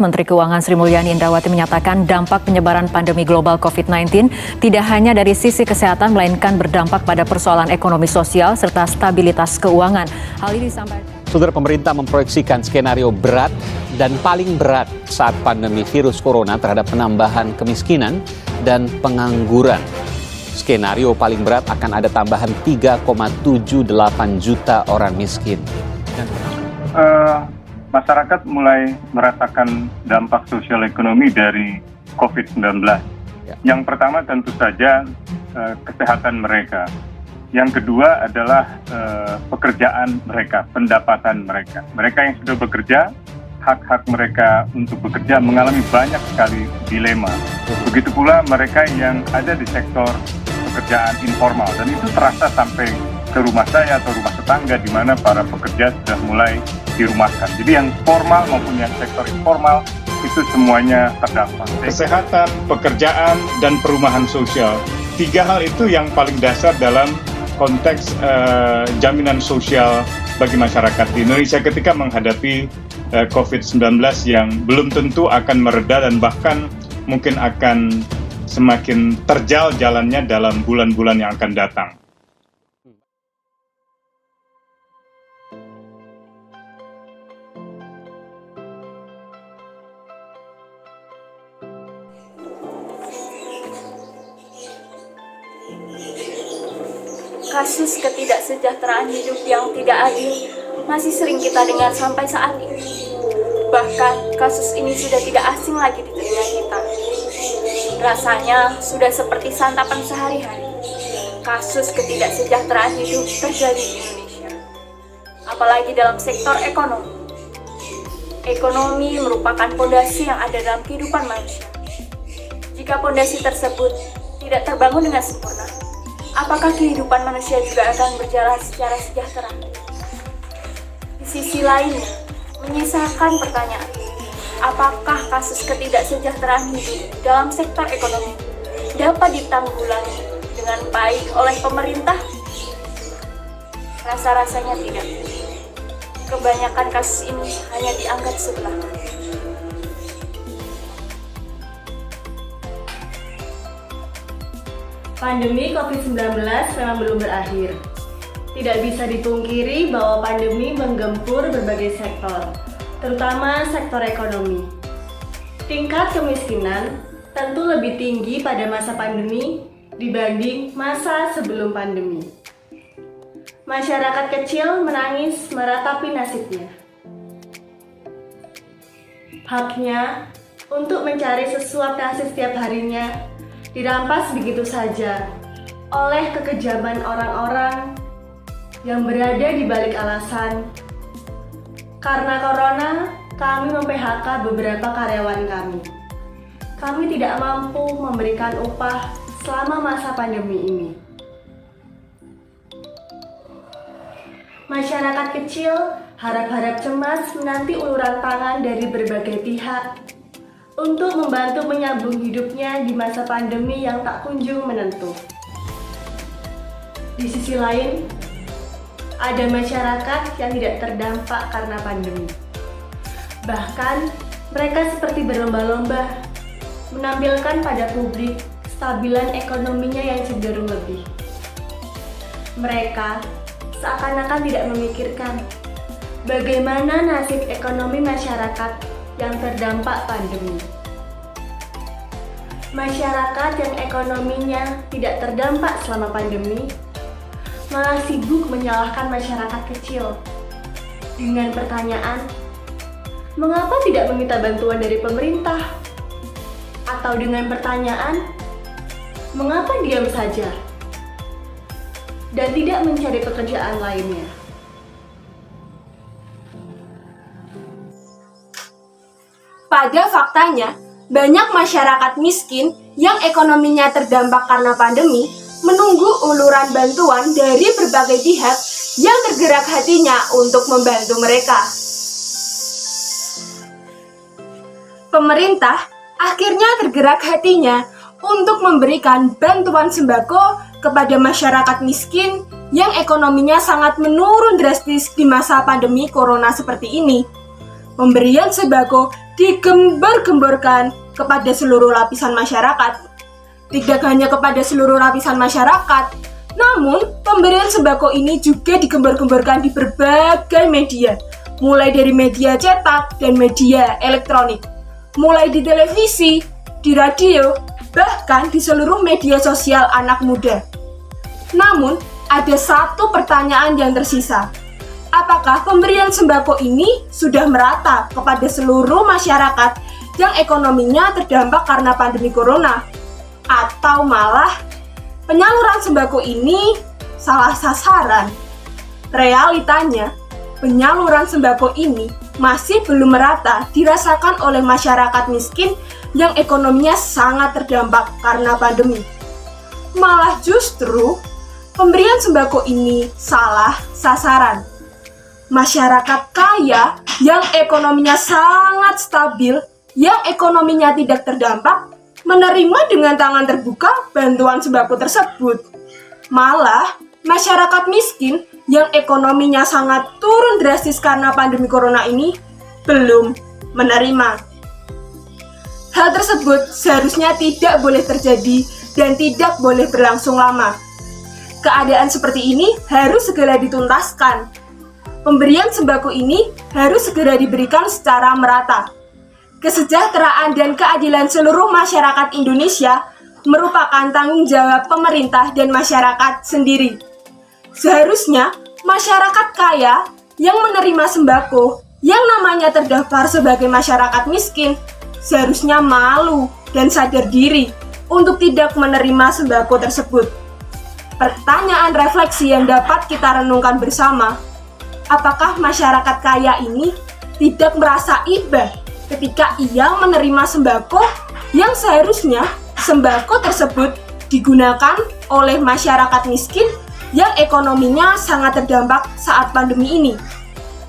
Menteri Keuangan Sri Mulyani Indrawati menyatakan dampak penyebaran pandemi global COVID-19 tidak hanya dari sisi kesehatan, melainkan berdampak pada persoalan ekonomi sosial serta stabilitas keuangan. Hal ini disampaikan. Saudara, pemerintah memproyeksikan skenario berat dan paling berat saat pandemi virus corona terhadap penambahan kemiskinan dan pengangguran. Skenario paling berat akan ada tambahan 3,78 juta orang miskin. Masyarakat mulai merasakan dampak sosial ekonomi dari COVID-19. Yang pertama tentu saja kesehatan mereka. Yang kedua adalah pekerjaan mereka, pendapatan mereka. Mereka yang sudah bekerja, hak-hak mereka untuk bekerja mengalami banyak sekali dilema. Begitu pula mereka yang ada di sektor pekerjaan informal, dan itu terasa sampai ke rumah saya atau rumah tetangga di mana para pekerja sudah mulai dirumahkan. Jadi yang formal maupun yang sektor informal itu semuanya terdampak. Kesehatan, pekerjaan, dan perumahan sosial. 3 hal itu yang paling dasar dalam konteks jaminan sosial bagi masyarakat di Indonesia ketika menghadapi COVID-19 yang belum tentu akan mereda dan bahkan mungkin akan semakin terjal jalannya dalam bulan-bulan yang akan datang. Kasus ketidaksejahteraan hidup yang tidak adil masih sering kita dengar sampai saat ini. Bahkan kasus ini sudah tidak asing lagi di telinga kita. Rasanya sudah seperti santapan sehari-hari. Kasus ketidaksejahteraan hidup terjadi di Indonesia. Apalagi dalam sektor ekonomi. Ekonomi merupakan pondasi yang ada dalam kehidupan manusia. Jika pondasi tersebut tidak terbangun dengan sempurna, apakah kehidupan manusia juga akan berjalan secara sejahtera? Di sisi lainnya, menyisakan pertanyaan, apakah kasus ketidaksejahteraan hidup dalam sektor ekonomi dapat ditanggulangi dengan baik oleh pemerintah? Rasa-rasanya tidak. Kebanyakan kasus ini hanya dianggap sebelah mata. Pandemi COVID-19 memang belum berakhir. Tidak bisa dipungkiri bahwa pandemi menggempur berbagai sektor, terutama sektor ekonomi. Tingkat kemiskinan tentu lebih tinggi pada masa pandemi dibanding masa sebelum pandemi. Masyarakat kecil menangis meratapi nasibnya. Haknya untuk mencari sesuap nasi setiap harinya dirampas begitu saja oleh kekejaman orang-orang yang berada di balik alasan, karena corona kami mem-PHK beberapa karyawan kami. Kami tidak mampu memberikan upah selama masa pandemi ini. Masyarakat kecil harap-harap cemas menanti uluran tangan dari berbagai pihak untuk membantu menyambung hidupnya di masa pandemi yang tak kunjung menentu. Di sisi lain, ada masyarakat yang tidak terdampak karena pandemi. Bahkan, mereka seperti berlomba-lomba menampilkan pada publik stabilan ekonominya yang cenderung lebih. Mereka seakan-akan tidak memikirkan bagaimana nasib ekonomi masyarakat yang terdampak pandemi. Masyarakat yang ekonominya tidak terdampak selama pandemi malah sibuk menyalahkan masyarakat kecil dengan pertanyaan, mengapa tidak meminta bantuan dari pemerintah? Atau dengan pertanyaan, mengapa diam saja dan tidak mencari pekerjaan lainnya? Pada faktanya, banyak masyarakat miskin yang ekonominya terdampak karena pandemi menunggu uluran bantuan dari berbagai pihak yang tergerak hatinya untuk membantu mereka. Pemerintah akhirnya tergerak hatinya untuk memberikan bantuan sembako kepada masyarakat miskin yang ekonominya sangat menurun drastis di masa pandemi corona seperti ini. Pemberian sembako digembar-gemborkan kepada seluruh lapisan masyarakat. Tidak hanya kepada seluruh lapisan masyarakat, namun pemberian sembako ini juga digembar-gemborkan di berbagai media, mulai dari media cetak dan media elektronik, mulai di televisi, di radio, bahkan di seluruh media sosial anak muda. Namun, ada satu pertanyaan yang tersisa. Apakah pemberian sembako ini sudah merata kepada seluruh masyarakat yang ekonominya terdampak karena pandemi corona? Atau malah penyaluran sembako ini salah sasaran? Realitanya, penyaluran sembako ini masih belum merata dirasakan oleh masyarakat miskin yang ekonominya sangat terdampak karena pandemi. Malah justru pemberian sembako ini salah sasaran. Masyarakat kaya yang ekonominya sangat stabil, yang ekonominya tidak terdampak, menerima dengan tangan terbuka bantuan sembako tersebut. Malah, masyarakat miskin yang ekonominya sangat turun drastis karena pandemi corona ini belum menerima. Hal tersebut seharusnya tidak boleh terjadi dan tidak boleh berlangsung lama. Keadaan seperti ini harus segera dituntaskan. Pemberian sembako ini harus segera diberikan secara merata. Kesejahteraan dan keadilan seluruh masyarakat Indonesia merupakan tanggung jawab pemerintah dan masyarakat sendiri. Seharusnya masyarakat kaya yang menerima sembako yang namanya terdaftar sebagai masyarakat miskin seharusnya malu dan sadar diri untuk tidak menerima sembako tersebut. Pertanyaan refleksi yang dapat kita renungkan bersama, apakah masyarakat kaya ini tidak merasa iba ketika ia menerima sembako yang seharusnya sembako tersebut digunakan oleh masyarakat miskin yang ekonominya sangat terdampak saat pandemi ini?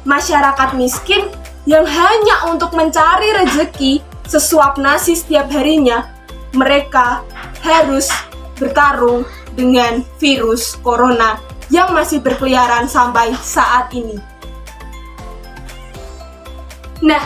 Masyarakat miskin yang hanya untuk mencari rezeki sesuap nasi setiap harinya, mereka harus bertarung dengan virus corona yang masih berkeliaran sampai saat ini. Nah,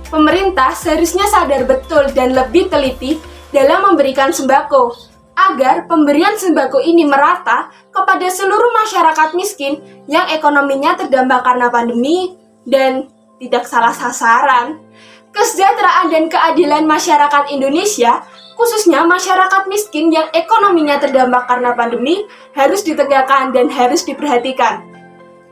pemerintah seharusnya sadar betul dan lebih teliti dalam memberikan sembako, agar pemberian sembako ini merata kepada seluruh masyarakat miskin yang ekonominya terdampak karena pandemi dan tidak salah sasaran. Kesejahteraan dan keadilan masyarakat Indonesia, khususnya masyarakat miskin yang ekonominya terdampak karena pandemi, harus ditegakkan dan harus diperhatikan.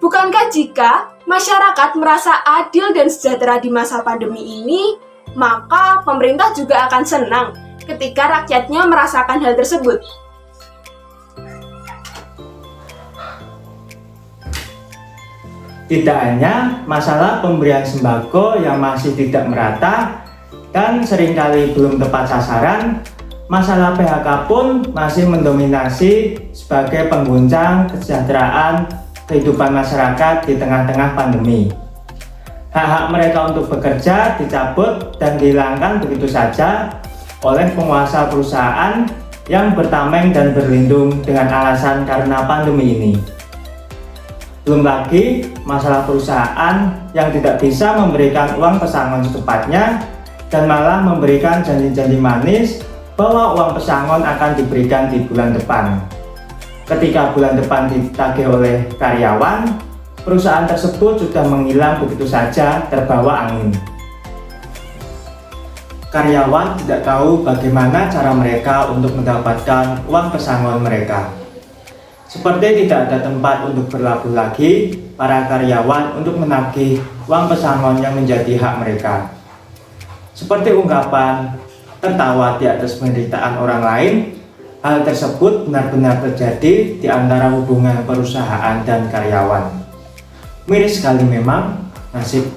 Bukankah jika masyarakat merasa adil dan sejahtera di masa pandemi ini, maka pemerintah juga akan senang ketika rakyatnya merasakan hal tersebut? Tidak hanya masalah pemberian sembako yang masih tidak merata dan seringkali belum tepat sasaran, masalah PHK pun masih mendominasi sebagai pengguncang kesejahteraan kehidupan masyarakat di tengah-tengah pandemi. Hak-hak mereka untuk bekerja dicabut dan dihilangkan begitu saja oleh penguasa perusahaan yang bertameng dan berlindung dengan alasan karena pandemi ini. Belum lagi masalah perusahaan yang tidak bisa memberikan uang pesangon secepatnya dan malah memberikan janji-janji manis bahwa uang pesangon akan diberikan di bulan depan. Ketika bulan depan ditagih oleh karyawan, perusahaan tersebut sudah menghilang begitu saja terbawa angin. Karyawan tidak tahu bagaimana cara mereka untuk mendapatkan uang pesangon mereka. Seperti tidak ada tempat untuk berlabuh lagi para karyawan untuk menagih uang pesangon yang menjadi hak mereka. Seperti ungkapan tertawa di atas penderitaan orang lain, hal tersebut benar-benar terjadi di antara hubungan perusahaan dan karyawan. Miris sekali memang nasib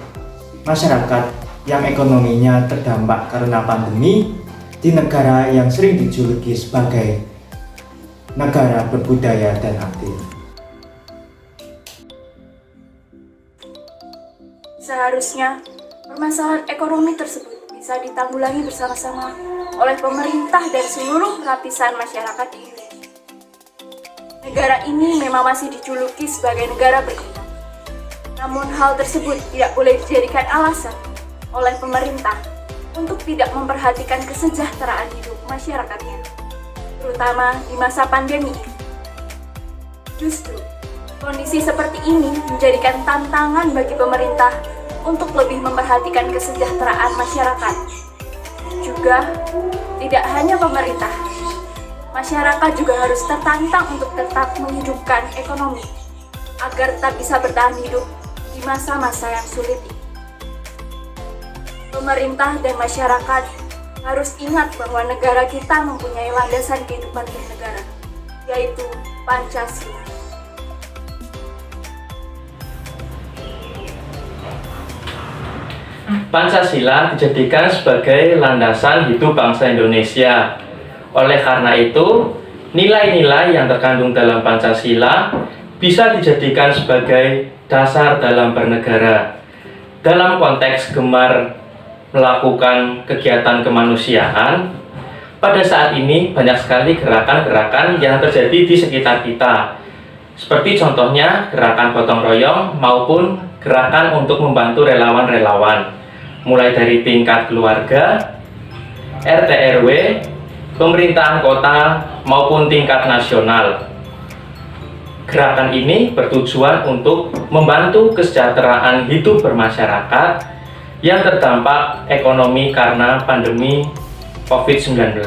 masyarakat yang ekonominya terdampak karena pandemi di negara yang sering dijuluki sebagai negara berbudaya dan aktif. Seharusnya permasalahan ekonomi tersebut bisa ditanggulangi bersama-sama oleh pemerintah dan seluruh lapisan masyarakat di Indonesia. Negara ini memang masih dijuluki sebagai negara berkembang. Namun hal tersebut tidak boleh dijadikan alasan oleh pemerintah untuk tidak memperhatikan kesejahteraan hidup masyarakatnya, terutama di masa pandemi. Justru, kondisi seperti ini menjadikan tantangan bagi pemerintah untuk lebih memperhatikan kesejahteraan masyarakat. Juga, tidak hanya pemerintah, masyarakat juga harus tertantang untuk tetap menghidupkan ekonomi agar tetap bisa bertahan hidup di masa-masa yang sulit ini. Pemerintah dan masyarakat harus ingat bahwa negara kita mempunyai landasan kehidupan bernegara, yaitu Pancasila. Pancasila dijadikan sebagai landasan hidup bangsa Indonesia. Oleh karena itu, nilai-nilai yang terkandung dalam Pancasila bisa dijadikan sebagai dasar dalam bernegara. Dalam konteks gemar melakukan kegiatan kemanusiaan, pada saat ini banyak sekali gerakan-gerakan yang terjadi di sekitar kita. Seperti contohnya gerakan gotong royong maupun gerakan untuk membantu relawan-relawan, mulai dari tingkat keluarga, RT RW, pemerintahan kota maupun tingkat nasional. Gerakan ini bertujuan untuk membantu kesejahteraan hidup bermasyarakat yang terdampak ekonomi karena pandemi COVID-19.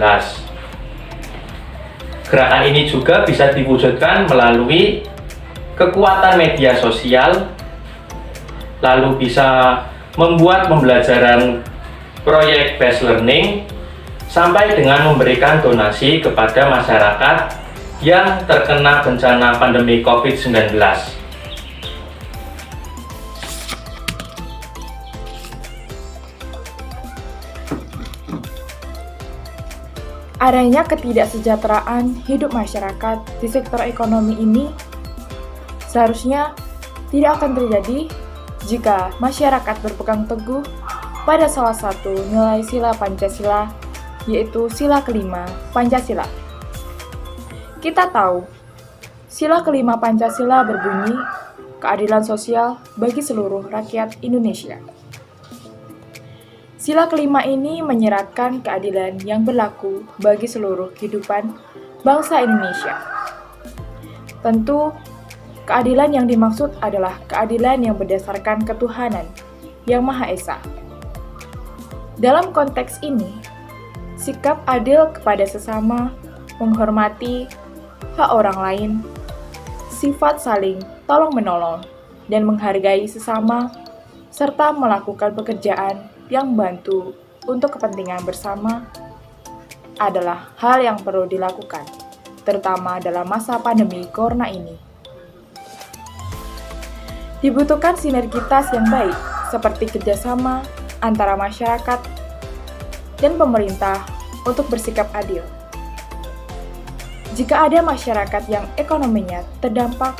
Gerakan ini juga bisa diwujudkan melalui kekuatan media sosial, lalu bisa membuat pembelajaran proyek based learning, sampai dengan memberikan donasi kepada masyarakat yang terkena bencana pandemi COVID-19. Adanya ketidaksejahteraan hidup masyarakat di sektor ekonomi ini seharusnya tidak akan terjadi jika masyarakat berpegang teguh pada salah satu nilai sila Pancasila, yaitu sila kelima Pancasila. Kita tahu, sila kelima Pancasila berbunyi keadilan sosial bagi seluruh rakyat Indonesia. Sila kelima ini menyeratkan keadilan yang berlaku bagi seluruh kehidupan bangsa Indonesia. Tentu, keadilan yang dimaksud adalah keadilan yang berdasarkan ketuhanan yang Maha Esa. Dalam konteks ini, sikap adil kepada sesama, menghormati hak orang lain, sifat saling tolong-menolong, dan menghargai sesama, serta melakukan pekerjaan yang membantu untuk kepentingan bersama adalah hal yang perlu dilakukan, terutama dalam masa pandemi corona ini. Dibutuhkan sinergitas yang baik, seperti kerjasama antara masyarakat dan pemerintah untuk bersikap adil. Jika ada masyarakat yang ekonominya terdampak,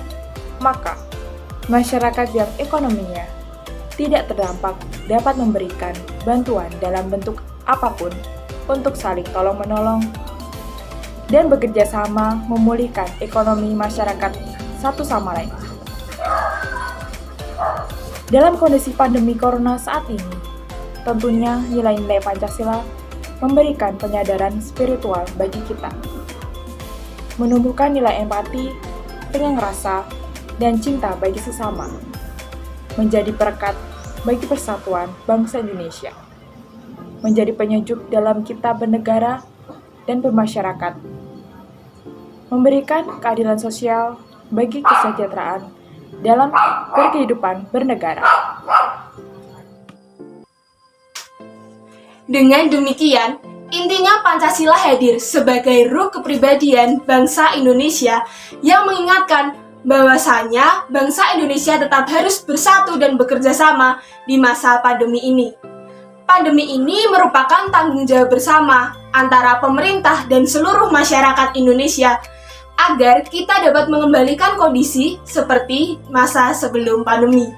maka masyarakat yang ekonominya tidak terdampak dapat memberikan bantuan dalam bentuk apapun untuk saling tolong-menolong dan bekerja sama memulihkan ekonomi masyarakat satu sama lain. Dalam kondisi pandemi corona saat ini, tentunya nilai-nilai Pancasila memberikan penyadaran spiritual bagi kita, menumbuhkan nilai empati, tenggang rasa, dan cinta bagi sesama, menjadi perekat bagi persatuan bangsa Indonesia, menjadi penyejuk dalam kita bernegara dan bermasyarakat, memberikan keadilan sosial bagi kesejahteraan dalam berkehidupan bernegara. Dengan demikian, intinya Pancasila hadir sebagai ruh kepribadian bangsa Indonesia yang mengingatkan bahwasanya bangsa Indonesia tetap harus bersatu dan bekerja sama di masa pandemi ini. Pandemi ini merupakan tanggung jawab bersama antara pemerintah dan seluruh masyarakat Indonesia agar kita dapat mengembalikan kondisi seperti masa sebelum pandemi.